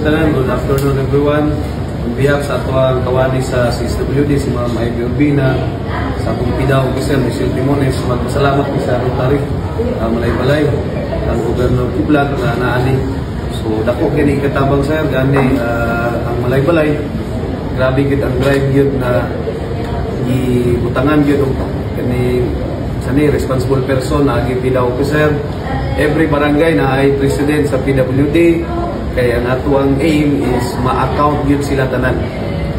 tanan, good afternoon everyone. On behalf sa atuang kawani sa CSWD, si Ma'am Ivy Urbina, sa akong PIDA officer, Michelle Timones, magpasalamat ko sa Rotary, Malay-Balay, ang gobyerno Kiblat na naani. So, dako kini katabang sir, gani ang Malay-Balay, grabe gid ang drive yun na ibutangan yun kani sani responsible person na agi PIDA officer. Every barangay na ay president sa PWD, kaya ang atuang aim is ma-account yun sila tanan.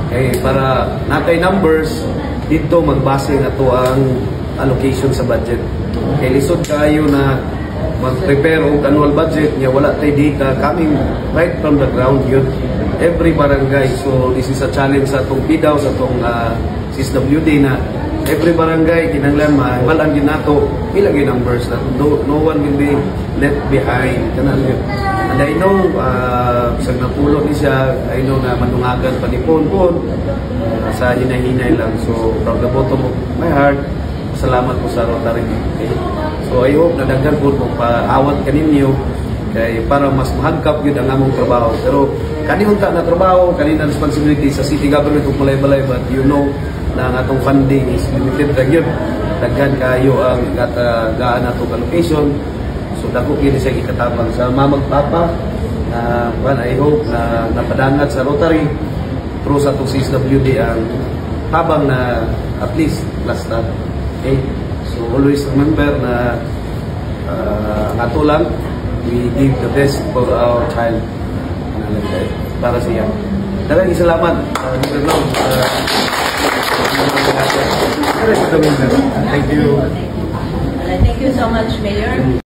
Kaya para natay numbers, dito magbase ng atuang allocation sa budget. Kaya lisod kayo na mag-prepare og annual budget niya, wala tayo data coming right from the ground yun. Every barangay, so this is a challenge sa itong PIDAW, sa itong CSWD na every barangay, kinanglan mahalan din nato ilagay numbers na no one will be left behind. Kanang yun. And I know, sa napulot ni siya, I know na manungagan panipon-pon, sa hinay-hinay lang. So, from the bottom of my heart, salamat po sa Rotary. Okay? So, I hope na daghan po paawat kaninyo kay para mas mahagkap yun ang among trabaho. Pero, kanihunta na trabaho, kanina responsibility sa city government of Malay-Balay, but you know, na ang atong funding is limited ra gyud. Daghan kayo ang gaan atong allocation. So dako kini siya ikatabang sa mamagpapa na I hope na napadangat sa Rotary through sa itong CSWD ang tabang na at least last na. Okay? So always remember na ato lang, we give the best for our child para siya. Daghang salamat. Thank you. Thank you so much, Mayor.